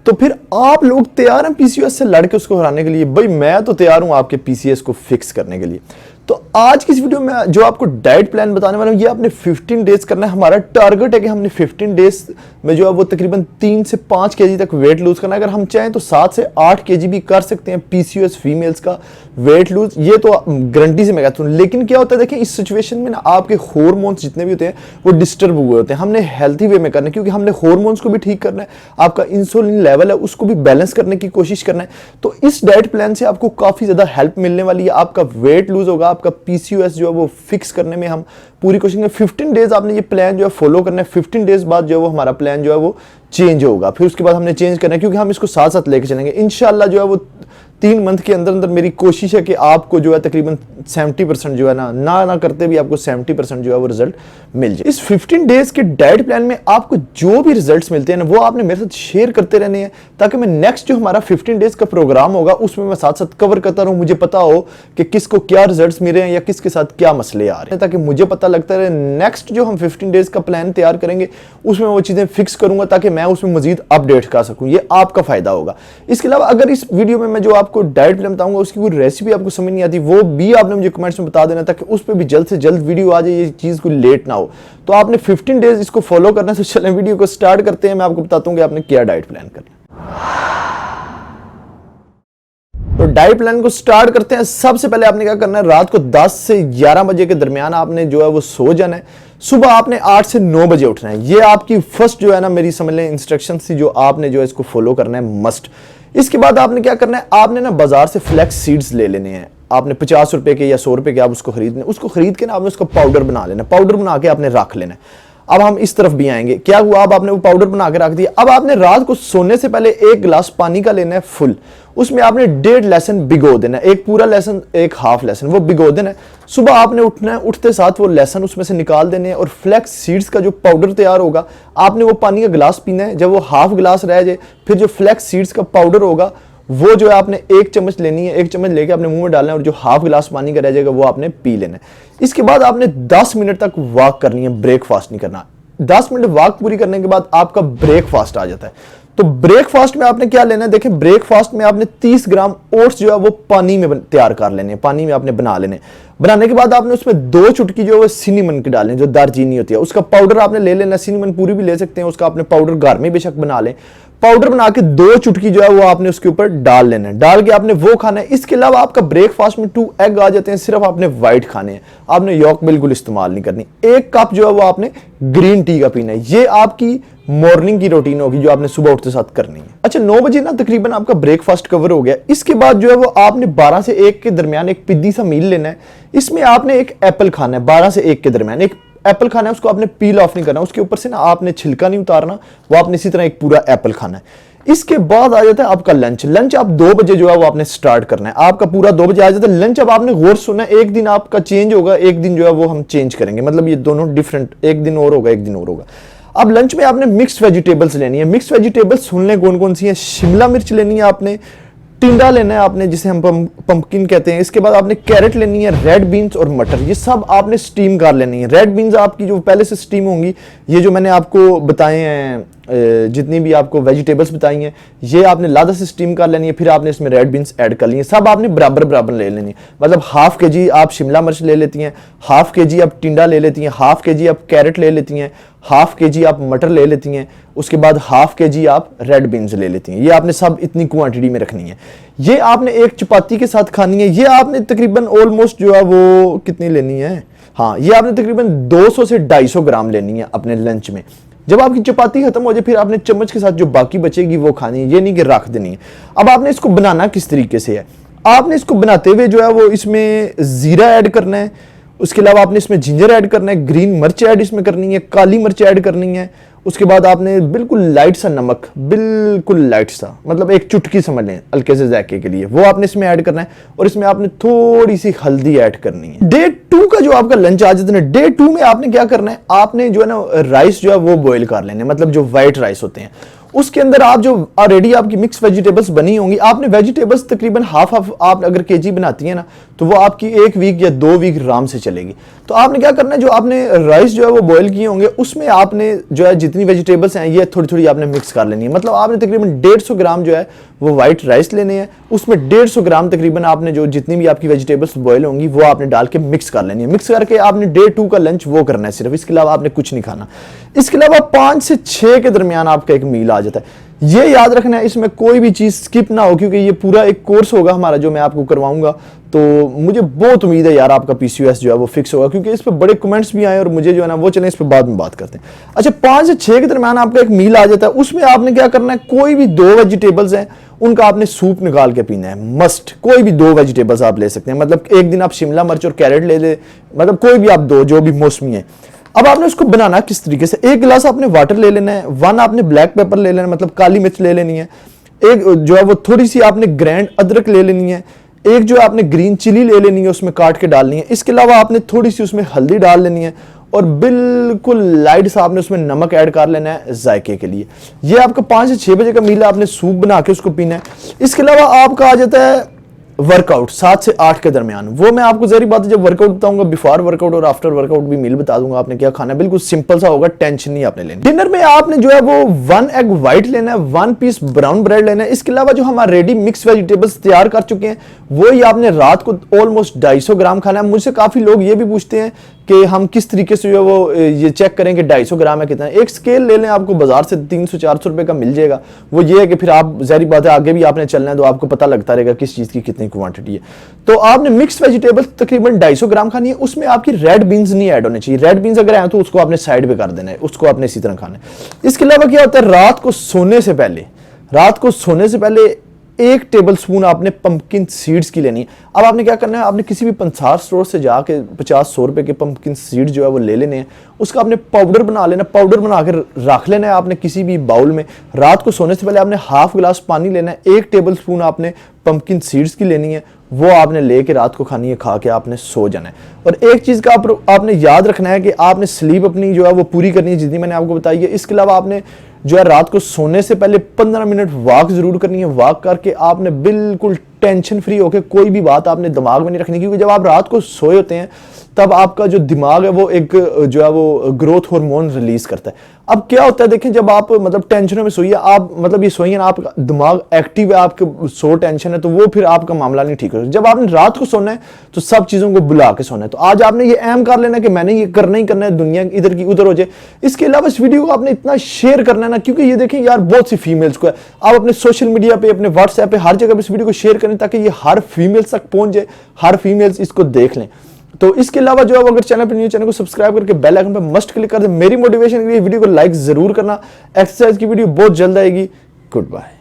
तो फिर आप लोग तैयार हैं पीसीओएस से लड़के उसको हराने के लिए? भाई मैं तो तैयार हूं आपके पीसीएस को फिक्स करने के लिए। तो आज की इस वीडियो में जो आपको डाइट प्लान बताने वाला हूं, ये आपने 15 डेज करना है। हमारा टारगेट है कि हमने 15 डेज में जो है वो तकरीबन 3 से 5 केजी तक वेट लूज करना है। अगर हम चाहें तो 7 से 8 केजी भी कर सकते हैं पीसीओएस फीमेल्स का वेट लूज, ये तो गारंटी से मैं कहता हूं। लेकिन क्या होता है, देखिए इस सिचुएशन में ना आपके हार्मोन्स जितने भी होते हैं वो डिस्टर्ब हुए होते हैं। हमने हेल्थी वे में करना है, क्योंकि हमने हार्मोन्स को भी ठीक करना है, आपका इंसुलिन लेवल है उसको भी बैलेंस करने की कोशिश करना है। तो इस डाइट प्लान से आपको काफी ज्यादा हेल्प मिलने वाली है। आपका वेट लूज होगा, आपका पीसीओएस जो है वो फिक्स करने में हम पूरी कोशिश करेंगे। 15 डेज आपने ये प्लान जो है फॉलो करना है। 15 डेज बाद जो है वो हमारा प्लान जो है वो चेंज होगा। फिर उसके बाद हमने चेंज करना है, क्योंकि हम इसको साथ साथ लेके चलेंगे इंशाल्लाह। जो है वो 3 मंथ के अंदर अंदर मेरी कोशिश है कि आपको जो है तकरीबन 70% जो है ना करते भी आपको 70% जो है वो रिजल्ट मिल जाए। इस 15 डेज के डाइट प्लान में आपको जो भी रिजल्ट्स मिलते हैं ना वो आपने मेरे साथ शेयर करते रहने हैं, ताकि मैं नेक्स्ट जो हमारा 15 डेज का प्रोग्राम होगा उसमें मैं साथ साथ कवर करता रहूं। मुझे पता हो कि किसको क्या रिजल्ट्स मिल रहे हैं या किसके साथ क्या मसले आ रहे हैं, ताकि मुझे पता लगता रहे। नेक्स्ट जो हम 15 डेज का प्लान तैयार करेंगे उसमें वो चीजें फिक्स करूंगा, ताकि मैं उसमें मजीद अपडेट कर सकूं। ये आपका फायदा होगा। इसके अलावा अगर इस वीडियो में मैं जो आपको डाइट प्लान बताऊंगा उसकी कोई रेसिपी आपको समझ नहीं आती, वो भी आपने मुझे कमेंट्स में बता देना, ताकि उस पर भी जल्द से जल्द वीडियो आ जाए, ये चीज कोई लेट ना हो। तो आपने 15 डेज इसको फॉलो करना है। तो चलें वीडियो को स्टार्ट करते हैं। मैं आपको बताता हूं कि आपने क्या डाइट प्लान करना। तो डाइट प्लान को स्टार्ट करते हैं। सबसे पहले आपने क्या करना है, रात को 10 से 11 बजे के दरमियान आपने जो है वो सो जाना है। सुबह आपने 8 से 9 बजे उठना है। ये आपकी फर्स्ट जो है ना, मेरी समझ लें इंस्ट्रक्शन थी, जो आपने जो है इसको फॉलो करना है मस्ट। इसके बाद आपने क्या करना है, आपने ना बाजार से फ्लैक्स सीड्स ले लेने हैं। आपने 50 रुपए के या 100 रुपए के आप उसको खरीदने, उसको खरीद के ना आपने उसका पाउडर बना लेना। पाउडर बना के आपने रख लेना है। अब हम इस तरफ भी आएंगे। क्या हुआ, अब आपने वो पाउडर बना के रख दिया। अब आपने रात को सोने से पहले 1 गिलास पानी का लेना है फुल। उसमें आपने 1.5 लहसुन भिगो देना है। एक पूरा लहसुन, एक हाफ लहसुन, वो भिगो देना है। सुबह आपने उठना है, उठते साथ वो लहसुन उसमें से निकाल देने हैं, और फ्लैक्स सीड्स का जो पाउडर तैयार होगा आपने वो पानी का गिलास पीना है। जब वो हाफ गिलास रह जाए, फिर जो फ्लैक्स सीड्स का पाउडर होगा वो जो है आपने 1 चम्मच लेनी है। 1 चम्मच लेके अपने मुंह में डालना है, और जो हाफ गिलास पानी का रह जाएगा वो आपने पी लेना है। इसके बाद आपने 10 मिनट तक वॉक करनी है, ब्रेकफास्ट नहीं करना। 10 मिनट वॉक पूरी करने के बाद आपका ब्रेकफास्ट आ जाता है। तो ब्रेकफास्ट में आपने क्या लेना है, देखें ब्रेकफास्ट में आपने 30 ग्राम ओट्स जो है वो पानी में तैयार कर लेने हैं, पानी में आपने बना लेने। बनाने के बाद आपने उसमें 2 चुटकी जो है सिनेमन की डालें, जो दालचीनी होती है उसका पाउडर आपने ले लेना। सिनेमन पूरी भी ले सकते हैं, उसका आपने पाउडर घर में बेशक बना लें। पाउडर बना के 2 चुटकी जो है वो आपने उसके ऊपर डाल लेना है। डाल के आपने वो खाना है। इसके अलावा आपका ब्रेकफास्ट में 2 एग आ जाते हैं, सिर्फ आपने व्हाइट खाने हैं, आपने यॉक बिल्कुल इस्तेमाल नहीं करनी। 1 कप जो है वो आपने ग्रीन टी का पीना है। ये आपकी मॉर्निंग की रूटीन होगी जो आपने सुबह उठते साथ करनी है। अच्छा, 9 बजे ना तकरीबन आपका ब्रेकफास्ट कवर हो गया। इसके बाद जो है वो आपने 12 से 1 के दरमियान एक पिद्दी सा मील लेना है। इसमें आपने एक एप्पल खाना है। 12 से 1 के दरमियान एक एप्पल खाना है, उसको आपने पील ऑफ नहीं करना, उसके ऊपर से ना आपने छिलका नहीं उतारना, वो आपने इसी तरह एक पूरा एप्पल खाना है। इसके बाद आ जाता है आपका लंच। लंच आप 2 बजे जो है वो आपने स्टार्ट करना है। आपका पूरा 2 बजे आ जाता है लंच। अब आपने गौर सुनना है, एक दिन आपका चेंज होगा, एक दिन जो है वो हम चेंज करेंगे, मतलब ये दोनों डिफरेंट, एक दिन और होगा, एक दिन और होगा। अब लंच में आपने मिक्स्ड वेजिटेबल्स लेनी है। मिक्स्ड वेजिटेबल्स सुन लें कौन कौन सी है। शिमला मिर्च लेनी है आपने, टिंडा लेना है आपने, जिसे हम पंपकिन कहते हैं। इसके बाद आपने कैरेट लेनी है, रेड बीन्स और मटर, ये सब आपने स्टीम कर लेनी है। रेड बीन्स आपकी जो पहले से स्टीम होंगी, ये जो मैंने आपको बताए हैं, जितनी भी आपको वेजिटेबल्स बताई हैं, ये आपने लादा से स्टीम कर लेनी है। फिर आपने इसमें रेड बीन्स ऐड कर ली है। सब आपने बराबर बराबर ले लेनी है। मतलब हाफ केजी आप शिमला मिर्च ले लेती हैं, हाफ केजी आप टिंडा ले लेती हैं, हाफ केजी आप कैरेट ले लेती हैं, हाफ केजी आप मटर ले लेती हैं, उसके बाद हाफ केजी आप रेड बीन्स ले लेती हैं। ये आपने सब इतनी क्वांटिटी में रखनी है। ये आपने एक चपाती के साथ खानी है। ये आपने तकरीबन ऑलमोस्ट जो है वो कितनी लेनी है, हाँ, ये आपने तकरीबन 200 से 250 ग्राम लेनी है अपने लंच में। जब आपकी चपाती खत्म हो जाए, फिर आपने चम्मच के साथ जो बाकी बचेगी वो खानी है, ये नहीं कि रख देनी है। अब आपने इसको बनाना किस तरीके से है, आपने इसको बनाते हुए जो है वो इसमें जीरा ऐड करना है। उसके अलावा आपने इसमें जिंजर ऐड करना है, ग्रीन मिर्च ऐड इसमें करनी है, काली मिर्च ऐड करनी है। उसके बाद आपने बिल्कुल लाइट सा नमक, बिल्कुल लाइट सा, मतलब एक चुटकी समझ लें हल्के से जायके के लिए, वो आपने इसमें ऐड करना है। और इसमें आपने थोड़ी सी हल्दी ऐड करनी है। डे 2 का जो आपका लंच आ जाता है, डे 2 में आपने क्या करना है, आपने जो है ना राइस जो है वो बॉईल कर लेने, मतलब जो व्हाइट राइस होते हैं उसके अंदर आप जो ऑलरेडी आपकी मिक्स वेजिटेबल्स बनी होंगी, आपने वेजिटेबल्स तकरीबन हाफ आप अगर केजी बनाती है ना, तो वो आपकी 1 वीक या 2 वीक आराम से चलेगी। तो आपने क्या करना है, जो आपने राइस जो है वो बॉईल किए होंगे, उसमें आपने जो है जितनी वेजिटेबल्स हैं ये थोड़ी थोड़ी आपने मिक्स कर लेनी है। मतलब आपने तकरीबन 150 ग्राम जो है वो वाइट राइस लेने हैं, उसमें 150 ग्राम तकरीबन आपने जो जितनी भी आपकी वेजिटेबल्स बॉईल होंगी वो आपने डाल के मिक्स कर लेनी है। मिक्स करके आपने डे 2 का लंच वो करना है सिर्फ, इसके अलावा आपने कुछ नहीं खाना। इसके अलावा 5 से 6 के दरमियान आपका एक मील आ जाता है। ये याद रखना है, इसमें कोई भी चीज स्किप ना हो, क्योंकि ये पूरा एक कोर्स होगा हमारा जो मैं आपको करवाऊंगा। तो मुझे बहुत उम्मीद है यार आपका पीसीओएस जो है वो फिक्स होगा, क्योंकि इस पर बड़े कमेंट्स भी आए और मुझे जो है ना वो चले इस पर बाद में बात करते हैं। अच्छा, 5 से 6 के दरमियान आपका एक मील आ जाता है। उसमें आपने क्या करना है, कोई भी 2 वेजिटेबल्स हैं उनका आपने सूप निकाल के पीना है, मस्ट। कोई भी 2 वेजिटेबल्स आप ले सकते हैं, मतलब एक दिन आप शिमला मिर्च और कैरेट ले ले, मतलब कोई भी आप 2 जो भी मौसमी है। अब आपने उसको बनाना किस तरीके से, 1 गिलास आपने वाटर ले लेना है, 1 आपने ब्लैक पेपर ले लेना है, मतलब काली मिर्च ले लेनी है, एक जो है वो थोड़ी सी आपने ग्रैंड अदरक ले लेनी है, एक जो आपने ग्रीन चिली ले लेनी है उसमें काट के डालनी है। इसके अलावा आपने थोड़ी सी उसमें हल्दी डाल लेनी है और बिल्कुल लाइट सा आपने उसमें नमक ऐड कर लेना है जायके के लिए। ये आपका 5 से 6 बजे का मील है, आपने सूप बना के उसको पीना है। इसके अलावा आपका आ जाता है वर्कआउट 7 से 8 के दरमियान। वो मैं आपको जहरी बात है जब वर्कआउट बताऊंगा, बिफोर वर्कआउट और आफ्टर वर्कआउट भी मील बता दूंगा आपने क्या खाना है। बिल्कुल सिंपल सा होगा, टेंशन नहीं आपने लेनी। डिनर में आपने जो है वो 1 एग व्हाइट लेना है, 1 पीस ब्राउन ब्रेड लेना है। इसके अलावा जो हम रेडी मिक्स वेजिटेबल्स तैयार कर चुके हैं वो ही आपने रात को ऑलमोस्ट 250 ग्राम खाना है। मुझसे काफी लोग ये भी पूछते हैं कि हम किस तरीके से जो है वो ये चेक करें कि 250 ग्राम है कितना है। एक स्केल ले लें, आपको बाजार से 300-400 रुपए का मिल जाएगा। वो ये है कि फिर आप जहरी बात है आगे भी आपने चलना है तो आपको पता लगता रहेगा किस चीज की कितनी क्वांटिटी है। तो आपने मिक्स वेजिटेबल तकरीबन 250 ग्राम खानी है। उसमें आपकी रेड बीन्स नहीं ऐड होने चाहिए। रेड बीन्स अगर आए तो उसको आपने साइड पे कर देना है, उसको आपने इसी तरह खाना है। इसके अलावा क्या होता है, रात को सोने से पहले 1 टेबल स्पून आपने पंपकिन सीड्स की लेनी है। अब आपने क्या करना है, आपने किसी भी पंसार स्टोर से जाके 50-100 रुपए के पंपकिन सीड्स जो है वो ले लेने हैं। उसका आपने पाउडर बना लेना, पाउडर बना के रख लेना है आपने किसी भी बाउल में। रात को सोने से पहले आपने हाफ गिलास पानी लेना है, 1 टेबल स्पून आपने पंपकिन सीड्स की लेनी है, वो आपने लेके रात को खानी है, खा के आपने सो जाना है। और एक चीज का आपने याद रखना है कि आपने स्लीप अपनी जो है वो पूरी करनी है जितनी मैंने आपको बताई है। इसके अलावा आपने जो है रात को सोने से पहले 15 मिनट वॉक जरूर करनी है। वॉक करके आपने बिल्कुल टेंशन फ्री होकर कोई भी बात आपने दिमाग में नहीं रखनी, क्योंकि जब आप रात को सोए होते हैं तब आपका जो दिमाग है वो एक जो है वो ग्रोथ हार्मोन रिलीज करता है। अब क्या होता है देखें, जब आप मतलब टेंशनों में सोइए, आप मतलब ये सोइए ना, आपका दिमाग एक्टिव है, आपके सो टेंशन है तो वो फिर आपका मामला नहीं ठीक होगा। जब आपने रात को सोना है तो सब चीजों को बुला के सोना है। तो आज आपने ये अहम कर लेना कि मैंने ये करना ही करना है, दुनिया इधर की उधर हो जाए। इसके अलावा इस वीडियो को आपने इतना शेयर करना है ना, क्योंकि ये देखें यार बहुत सी फीमेल्स को है, आप अपने सोशल मीडिया पे, अपने व्हाट्सएप पे, हर जगह इस वीडियो को शेयर करें ताकि ये हर फीमेल्स तक पहुंच जाए, हर फीमेल्स इसको देख लें। तो इसके अलावा जो है अगर चैनल पर न्यू, चैनल को सब्सक्राइब करके बेल आइकन पे मस्ट क्लिक कर दे। मेरी मोटिवेशन के लिए वीडियो को लाइक जरूर करना। एक्सरसाइज की वीडियो बहुत जल्द आएगी। Good bye.